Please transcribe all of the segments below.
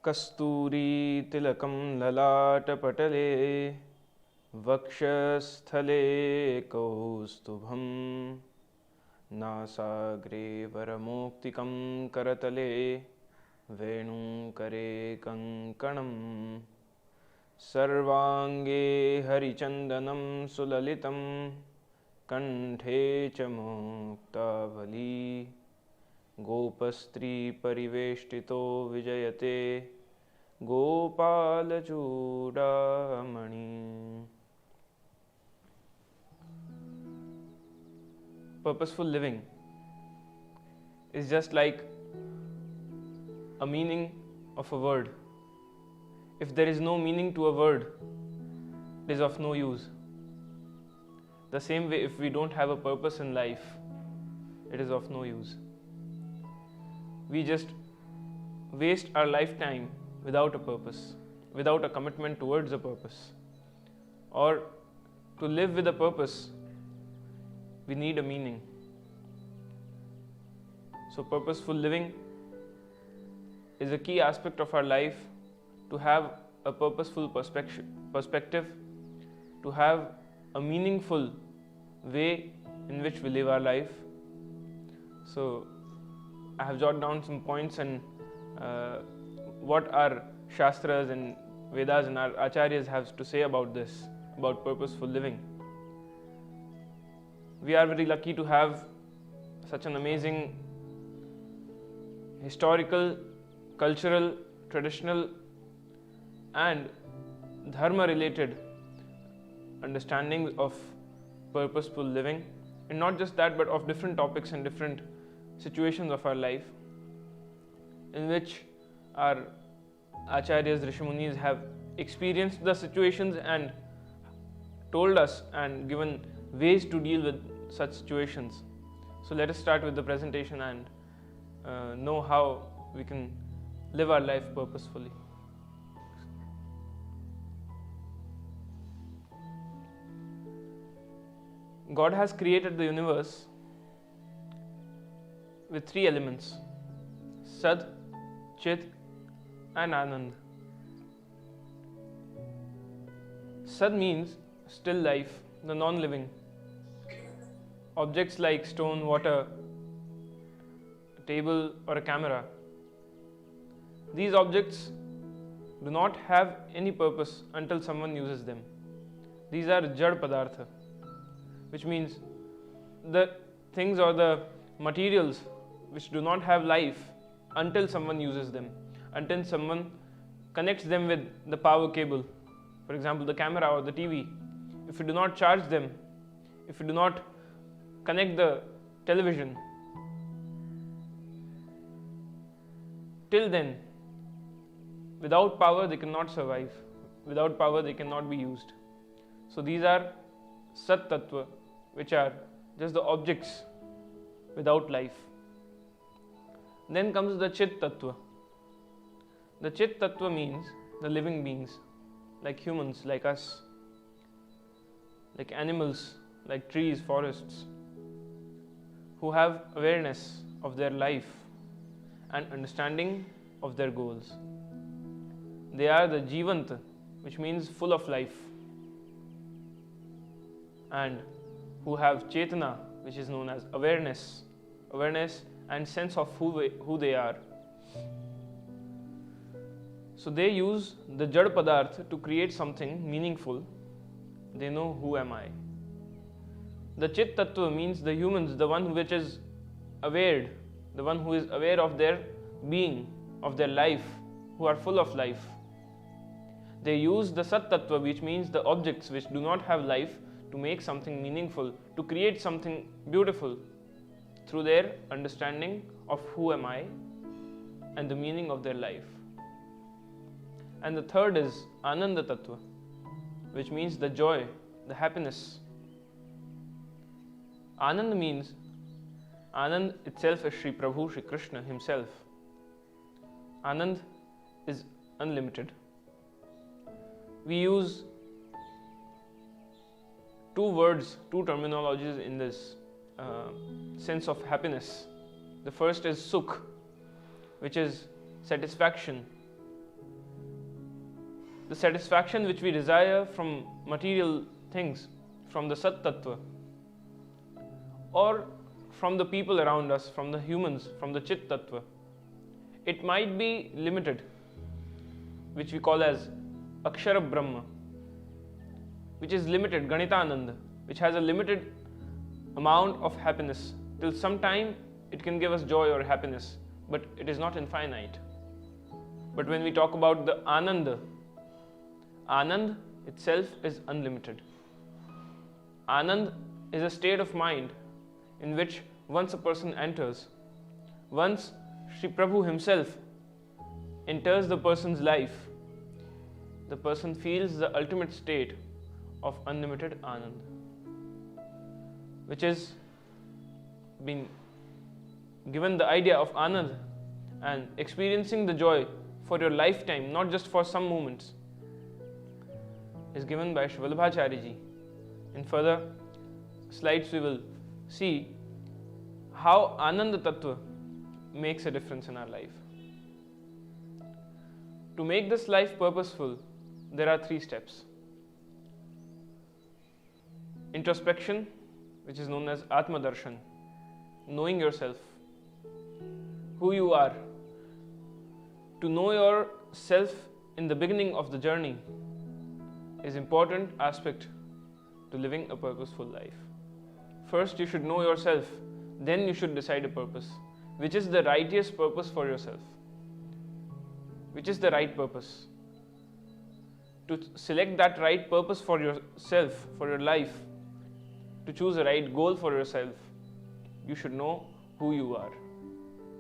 कस्तूरीतिलकं ललाटपटले वक्षस्थले कौस्तुभं नासाग्रे वरमौक्तिकं करतले वेणुकरे कङ्कणम् सर्वाङ्गे हरिचन्दनं सुललितं कण्ठे च मुक्तावली गोपस्त्रीपरिवेष्टितो विजयते गोपालचूडामणि. Purposeful living is just like a meaning of a word. If there is no meaning to a word, it is of no use. The same way, if we don't have a purpose in life, it is of no use. We just waste our lifetime without a purpose, without a commitment towards a purpose. Or to live with a purpose, we need a meaning. So purposeful living is a key aspect of our life, to have a purposeful perspective, to have a meaningful way in which we live our life. So I have jotted down some points and what our Shastras and Vedas and our Acharyas have to say about this, about purposeful living. We are very lucky to have such an amazing historical, cultural, traditional and dharma related understanding of purposeful living, and not just that, but of different topics and different situations of our life, in which our Acharyas, Rishimunis have experienced the situations and told us and given ways to deal with such situations. So let us start with the presentation and know how we can live our life purposefully. God has created the universe with three elements: Sad, Chit and Anand. Sad means still life, the non-living. Objects like stone, water, a table or a camera. These objects do not have any purpose until someone uses them. These are Jad Padartha, which means the things or the materials which do not have life until someone uses them, until someone connects them with the power cable. For example, the camera or the TV. If you do not charge them, if you do not connect the television, till then, without power they cannot survive. Without power they cannot be used. So these are Sat Tattva, which are just the objects without life. Then comes the Chit Tattva. The Chit Tattva means the living beings, like humans, like us, like animals, like trees, forests, who have awareness of their life and understanding of their goals. They are the Jivant, which means full of life, and who have Chetana, which is known as awareness and sense of who they are. So they use the Jad Padarth to create something meaningful. They know, who am I? The Chit Tattva means the humans, the one which is aware, the one who is aware of their being, of their life, who are full of life. They use the Sat Tattva, which means the objects which do not have life, to make something meaningful, to create something beautiful through their understanding of who am I and the meaning of their life. And the third is Ananda Tattva, which means the joy, the happiness. Anand means, Anand itself is Sri Prabhu, Sri Krishna himself. Anand is unlimited. We use two words, two terminologies in this sense of happiness. The first is Sukh, which is satisfaction, the satisfaction which we desire from material things, from the Sat Tattva, or from the people around us, from the humans, from the Chit Tattva, it might be limited, which we call as Akshara Brahma, which is limited, Ganitananda, which has a limited amount of happiness. Till some time it can give us joy or happiness, but it is not infinite. But when we talk about the Ananda, Anand itself is unlimited. Anand is a state of mind in which once a person enters, once Sri Prabhu himself enters the person's life, the person feels the ultimate state of unlimited Anand, which is being given the idea of Anand and experiencing the joy for your lifetime, not just for some moments, is given by Sri Vallabhacharya Ji. In further slides we will see how Ananda Tattva makes a difference in our life. To make this life purposeful, there are 3 steps. Introspection, which is known as Atma Darshan, knowing yourself, who you are. To know yourself in the beginning of the journey is important aspect to living a purposeful life. First, you should know yourself, then you should decide a purpose. Which is the righteous purpose for yourself? Which is the right purpose? To select that right purpose for yourself, for your life, to choose a right goal for yourself, you should know who you are.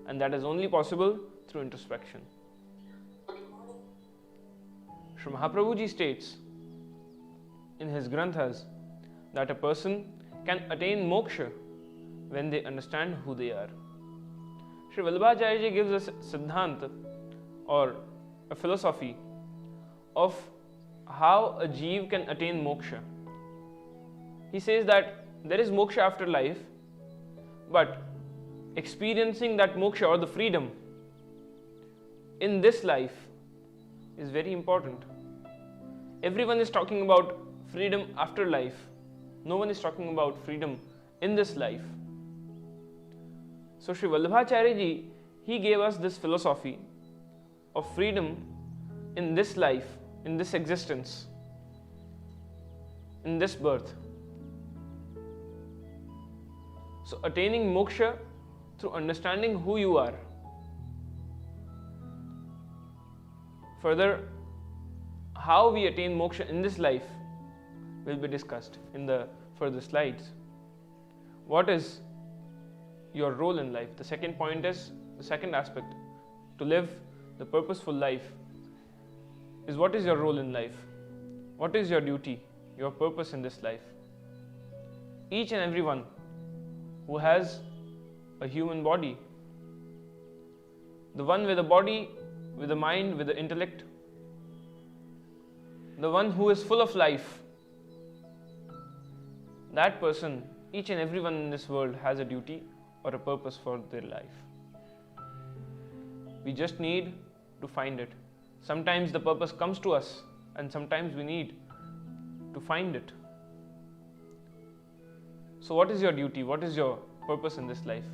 And that is only possible through introspection. Sri Mahaprabhu Ji states in his Granthas that a person can attain moksha when they understand who they are. Sri Vallabhacharya Ji gives us Siddhanta or a philosophy of how a jeev can attain moksha. He says that there is moksha after life, but experiencing that moksha or the freedom in this life is very important. Everyone is talking about freedom after life. No one is talking about freedom in this life. So Sri Vallabhacharya Ji, he gave us this philosophy of freedom in this life, in this existence, in this birth. So attaining moksha through understanding who you are. Further, how we attain moksha in this life will be discussed in the further slides. What is your role in life? The second point is, the second aspect to live the purposeful life is, what is your role in life? What is your duty, your purpose in this life? Each and everyone who has a human body, the one with a body, with a mind, with the intellect, the one who is full of life, that person, each and everyone in this world has a duty or a purpose for their life. We just need to find it. Sometimes the purpose comes to us and sometimes we need to find it. So what is your duty? What is your purpose in this life?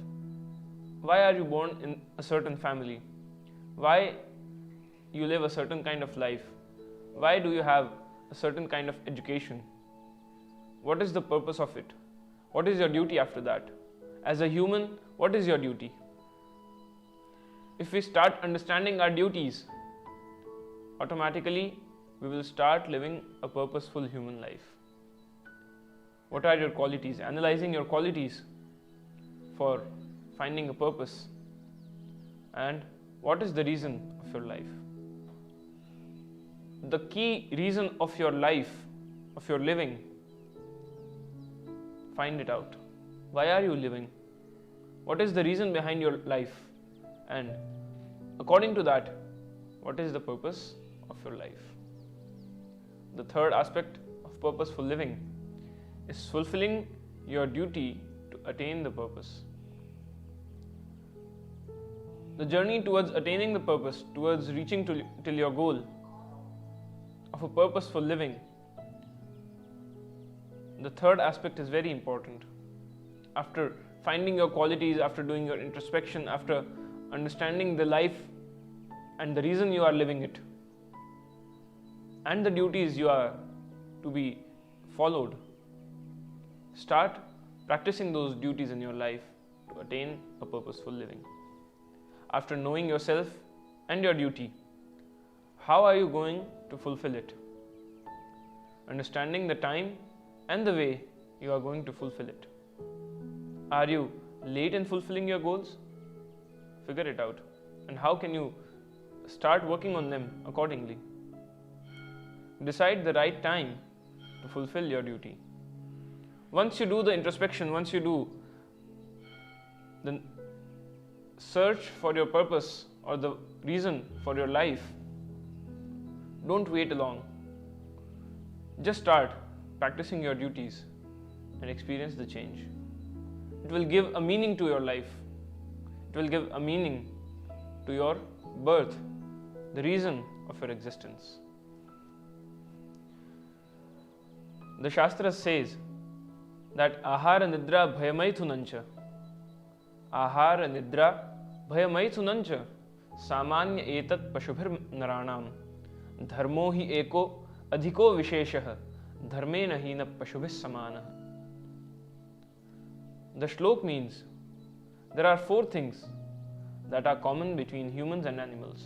Why are you born in a certain family? Why you live a certain kind of life? Why do you have a certain kind of education? What is the purpose of it? What is your duty after that? As a human, what is your duty? If we start understanding our duties, automatically we will start living a purposeful human life. What are your qualities? Analyzing your qualities for finding a purpose. And what is the reason of your life? The key reason of your life, of your living, find it out. Why are you living? What is the reason behind your life? And according to that, what is the purpose of your life? The third aspect of purposeful living is fulfilling your duty to attain the purpose. The journey towards attaining the purpose, towards reaching till your goal of a purposeful living, the third aspect is very important. After finding your qualities, after doing your introspection, after understanding the life and the reason you are living it, and the duties you are to be followed, start practicing those duties in your life to attain a purposeful living. After knowing yourself and your duty, how are you going to fulfill it? Understanding the time and the way you are going to fulfill it. Are you late in fulfilling your goals? Figure it out. And how can you start working on them accordingly? Decide the right time to fulfill your duty. Once you do the introspection, once you do the search for your purpose or the reason for your life, don't wait long. Just start practicing your duties and experience the change. It will give a meaning to your life. It will give a meaning to your birth, the reason of your existence. The Shastra says that ahara nidra bhayamaithunancha, ahara nidra bhayamaithunancha, samanya etat pashubhir naranam, dharmo hi eko adhiko visheshah, dharmena hina pashubhis samanah. The shlok means there are 4 things that are common between humans and animals.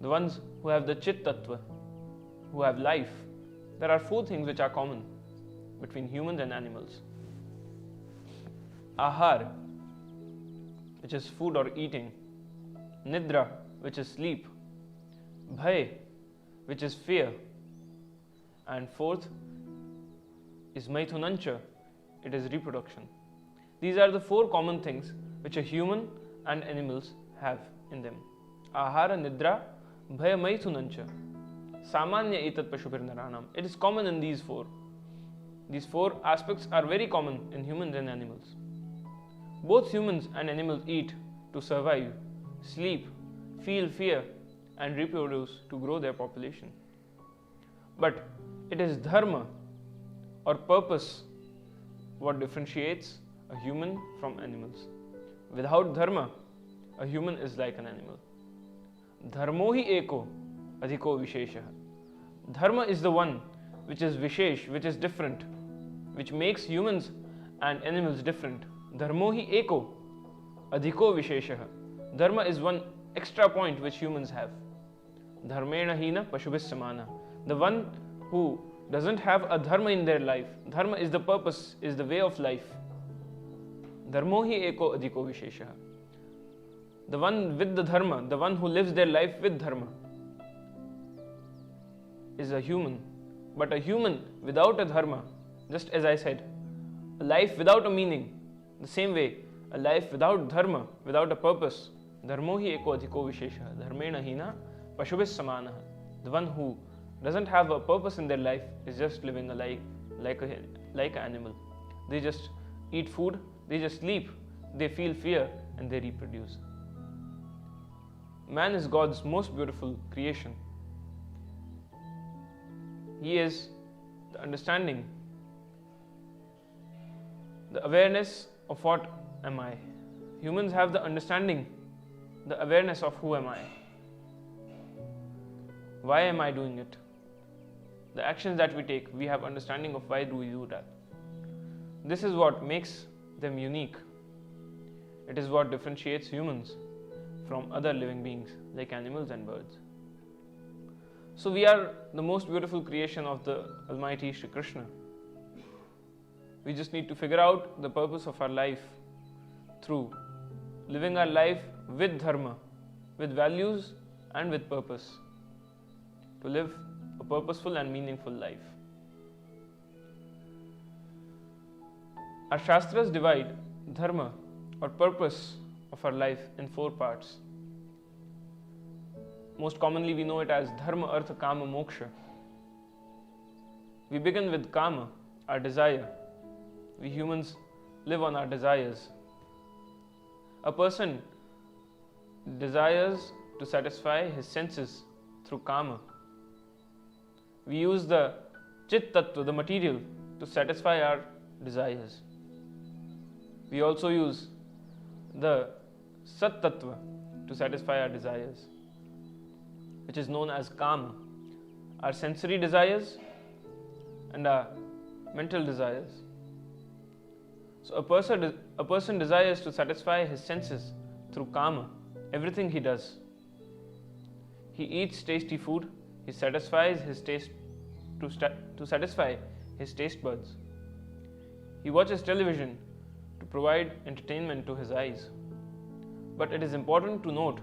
The ones who have the Chit Tattva, who have life, there are 4 things which are common between humans and animals. Ahar, which is food or eating. Nidra, which is sleep. Bhay, which is fear. And 4th is Maithunancha, it is reproduction. These are the 4 common things which a human and animals have in them. Ahara nidra bhaya maithunancha samanya etat pashubhir naranam. It is common in these 4. These 4 aspects are very common in humans and animals. Both humans and animals eat to survive, sleep, feel fear, and reproduce to grow their population. But it is dharma or purpose what differentiates a human from animals. Without dharma, a human is like an animal. Dharmo hi eko adhiko visheshah. Dharma is the one which is vishesh, which is different, which makes humans and animals different. Dharmo hi eko adhiko visheshah. Dharma is one extra point which humans have. Dharmena hina pashubhis samana. The one who doesn't have a dharma in their life. Dharma is the purpose, is the way of life. Dharmo hi eko adhiko visheshah. The one with the dharma, the one who lives their life with dharma, is a human. But a human without a dharma, just as I said, a life without a meaning, the same way, a life without dharma, without a purpose, dharmo hi eko adhiko visheshah, dharmena hina pashubhis samanah. The one who doesn't have a purpose in their life is just living a life like an animal. They just eat food, they just sleep, they feel fear, and they reproduce. Man is God's most beautiful creation. He is the understanding, the awareness of what am I. Humans have the understanding, the awareness of who am I. Why am I doing it? The actions that we take, we have understanding of why do we do that. This is what makes them unique. It is what differentiates humans from other living beings like animals and birds. So we are the most beautiful creation of the Almighty Shri Krishna. We just need to figure out the purpose of our life through living our life with dharma, with values and with purpose, to live a purposeful and meaningful life. Our Shastras divide dharma or purpose of our life in 4 parts. Most commonly we know it as dharma, artha, kama, moksha. We begin with kama, our desire. We humans live on our desires. A person desires to satisfy his senses through kama. we use the Chit Tattva, the material, to satisfy our desires. We also use the Sat Tattva to satisfy our desires, which is known as Kama, our sensory desires and our mental desires. So a person desires to satisfy his senses through Kama, everything he does. He eats tasty food, he satisfies his taste to satisfy his taste buds. He watches television to provide entertainment to his eyes. But it is important to note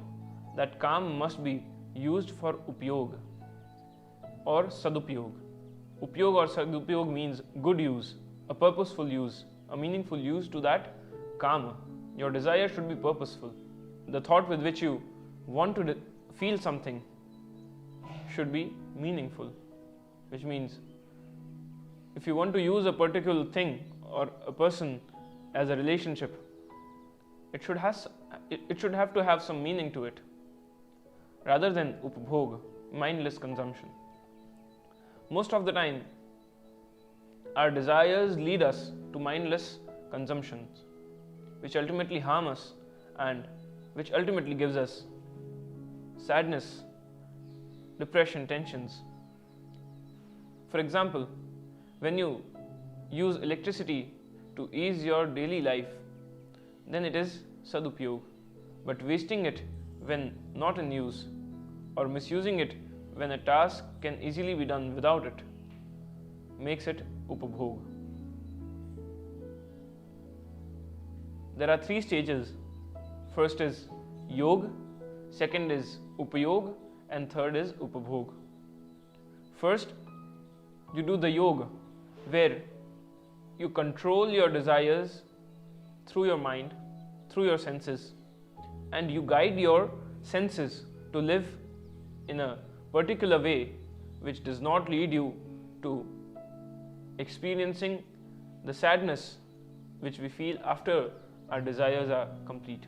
that Kama must be used for Upyog or Sadupyog. Upyog or Sadupyog means good use, a purposeful use, a meaningful use to that Kama. Your desire should be purposeful. The thought with which you want to feel something should be meaningful, which means if you want to use a particular thing or a person as a relationship, it should have to have some meaning to it, rather than upbhog, mindless consumption. Most of the time, our desires lead us to mindless consumptions, which ultimately harm us and which ultimately gives us sadness, depression, tensions. For example, when you use electricity to ease your daily life, then it is sadupyog. But wasting it when not in use, or misusing it when a task can easily be done without it, makes it upabhog. There are 3 stages. First is yog, second is upayog, and third is upabhog. First, you do the yoga, where you control your desires through your mind, through your senses, and you guide your senses to live in a particular way which does not lead you to experiencing the sadness which we feel after our desires are complete.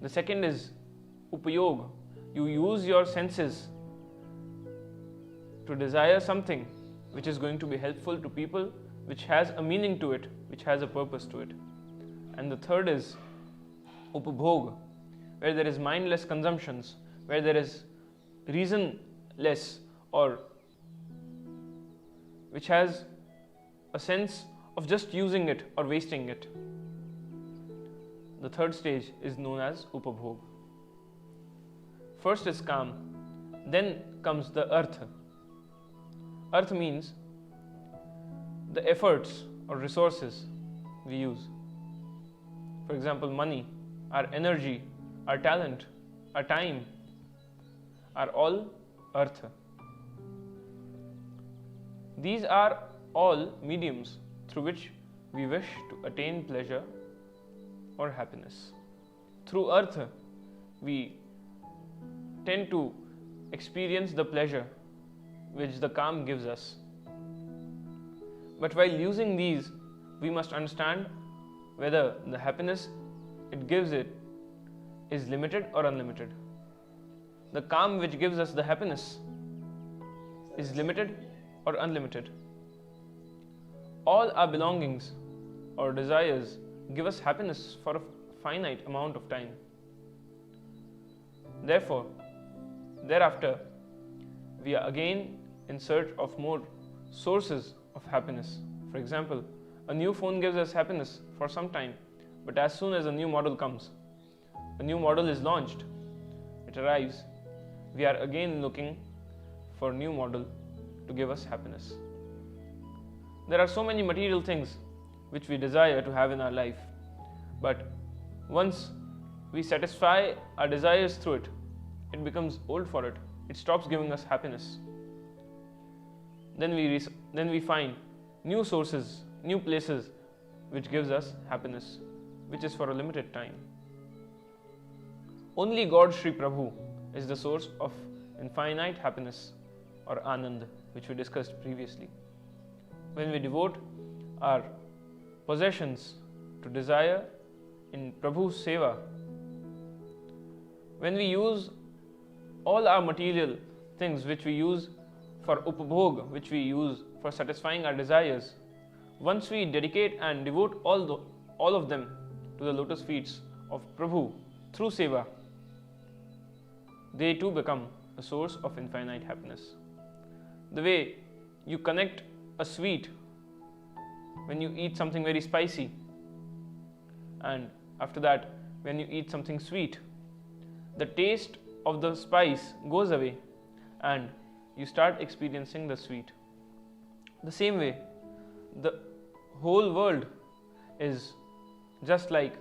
The second is upayog. You use your senses to desire something which is going to be helpful to people, which has a meaning to it, which has a purpose to it. And the third is upabhog, where there is mindless consumptions, where there is reasonless, or which has a sense of just using it or wasting it. The third stage is known as upabhog. First is Kam, then comes the Artha. Artha means the efforts or resources we use. For example, money, our energy, our talent, our time are all Artha. These are all mediums through which we wish to attain pleasure or happiness. Through Artha, we tend to experience the pleasure which the Kam gives us. But while using these, we must understand whether the happiness it gives it is limited or unlimited. The Kam which gives us the happiness is limited or unlimited. All our belongings or desires give us happiness for a finite amount of time. Therefore, thereafter, we are again in search of more sources of happiness. For example, a new phone gives us happiness for some time, but as soon as a new model comes, a new model is launched, it arrives, we are again looking for a new model to give us happiness. There are so many material things which we desire to have in our life, but once we satisfy our desires through it, it becomes old for it. It stops giving us happiness. Then we find new sources, new places which gives us happiness, which is for a limited time. Only God Sri Prabhu is the source of infinite happiness or Anand, which we discussed previously. When we devote our possessions to desire in Prabhu's seva, when we use all our material things which we use for upabhog, which we use for satisfying our desires, once we dedicate and devote all of them to the lotus feet of Prabhu through seva, they too become a source of infinite happiness. The way you connect a sweet when you eat something very spicy, and after that when you eat something sweet, the taste of the spice goes away and you start experiencing the sweet. The same way, the whole world is just like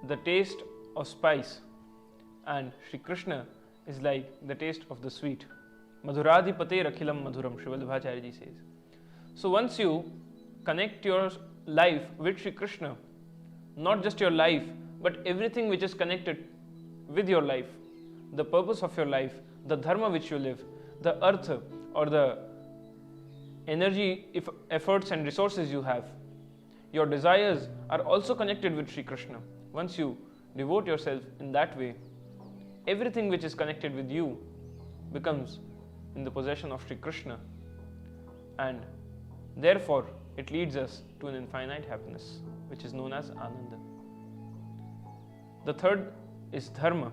the taste of spice, and Shri Krishna is like the taste of the sweet. Madhuradhipate rakhilam madhuram, Sri Vallabhacharya ji says. So once you connect your life with Shri Krishna, not just your life, but everything which is connected with your life, the purpose of your life, the dharma which you live, the artha or the energy, efforts and resources you have, your desires are also connected with Shri Krishna. Once you devote yourself in that way, everything which is connected with you becomes in the possession of Shri Krishna, and therefore it leads us to an infinite happiness, which is known as Ananda. The third is dharma,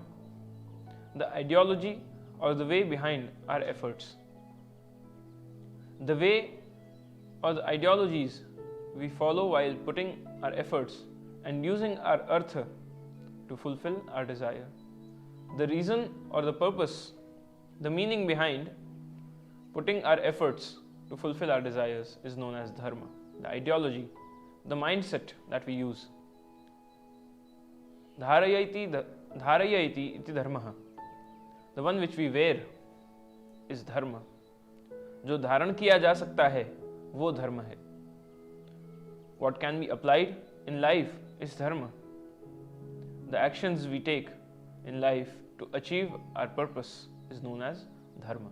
the ideology or the way behind our efforts. The way or the ideologies we follow while putting our efforts and using our artha to fulfill our desire. The reason or the purpose, the meaning behind putting our efforts to fulfill our desires is known as dharma. The ideology, the mindset that we use. Dharayati iti dharmaha. The one which we wear is dharma. जो धारण किया जा सकता है वो धर्म है. What can be applied in life is dharma. The actions we take in life to achieve our purpose is known as dharma.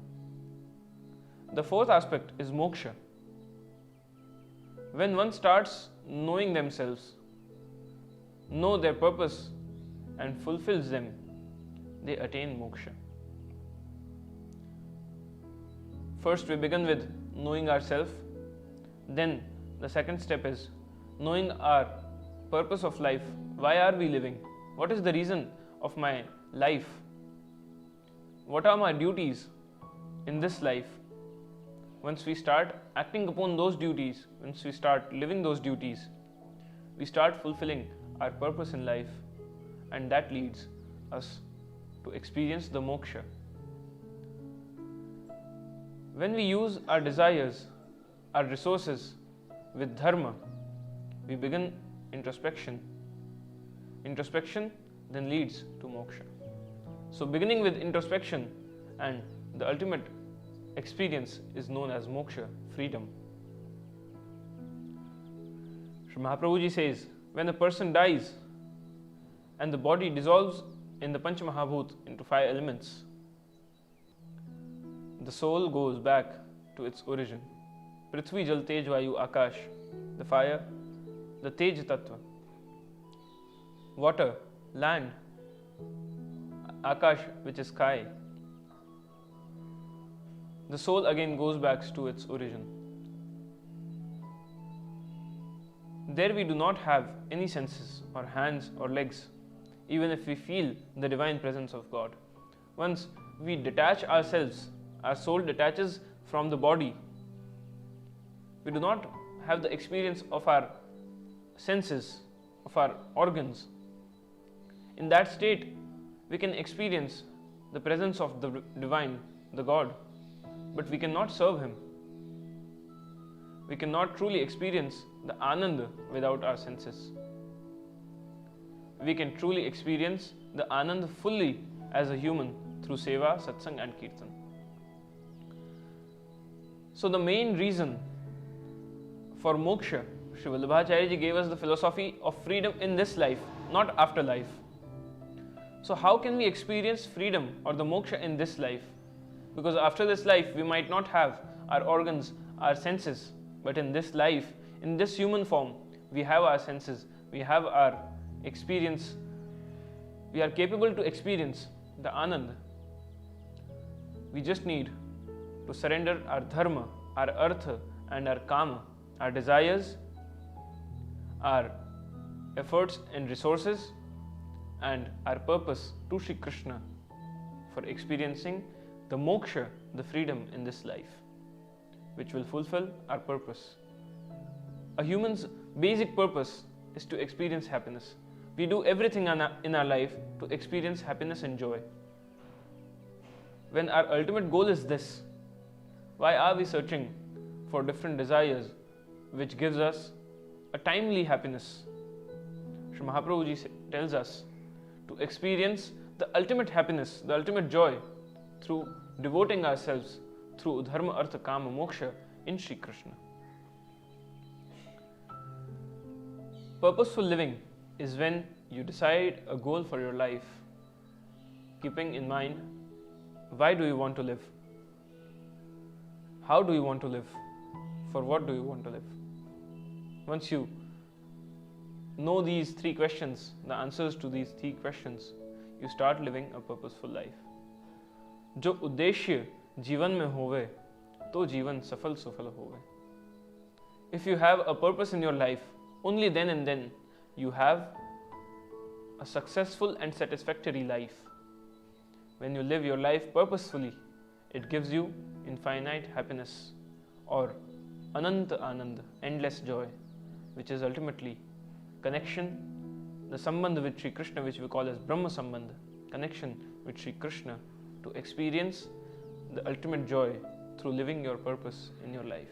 The fourth aspect is moksha. When one starts knowing themselves, know their purpose and fulfills them, they attain moksha. First we begin with knowing ourselves, then the second step is knowing our purpose of life. Why are we living? What is the reason of my life? What are my duties in this life? Once we start acting upon those duties, once we start living those duties, we start fulfilling our purpose in life, and that leads us to experience the moksha. When we use our desires, our resources with dharma, we begin introspection. Introspection then leads to moksha. So beginning with introspection and the ultimate experience is known as moksha, freedom. Sri Mahaprabhu ji says, when a person dies and the body dissolves in the Pancha Mahabhut into 5 elements, the soul goes back to its origin. Prithvi, Jal, Tej, Vayu, Akash, the fire, the Tej Tattva. Water, land, Akash, which is sky. The soul again goes back to its origin. There we do not have any senses or hands or legs, even if we feel the divine presence of God. Once we detach ourselves, our soul detaches from the body. We do not have the experience of our senses, of our organs. In that state, we can experience the presence of the divine, the God, but we cannot serve Him. We cannot truly experience the Ananda without our senses. We can truly experience the Ananda fully as a human through seva, satsang and kirtan. So the main reason for moksha, Sri Vallabhacharya ji gave us the philosophy of freedom in this life, not after life. So how can we experience freedom or the moksha in this life? Because after this life we might not have our organs, our senses, but in this life, in this human form, we have our senses, we have our experience, we are capable to experience the Ananda. We just need to surrender our dharma, our artha and our kama, our desires, our efforts and resources and our purpose to Shri Krishna for experiencing the moksha, the freedom in this life, which will fulfill our purpose. A human's basic purpose is to experience happiness. We do everything in our life to experience happiness and joy. When our ultimate goal is this, why are we searching for different desires which gives us a timely happiness? Sri Mahaprabhu ji tells us to experience the ultimate happiness, the ultimate joy through devoting ourselves through dharma, artha, kama, moksha in Shri Krishna. Purposeful living is when you decide a goal for your life, keeping in mind why do you want to live, how do you want to live, for what do you want to live. Once you know these three questions, the answers to these three questions, you start living a purposeful life. जो उद्देश्य जीवन में होवे तो जीवन सफल सुफल होवे. If you have a purpose in your life, only then and then you have a successful and satisfactory life. When you live your life purposefully, it gives you infinite happiness or ananta anand, endless joy, which is ultimately connection, the sambandha with Shri Krishna, which we call as Brahma Sambandha, connection with Shri Krishna to experience the ultimate joy through living your purpose in your life.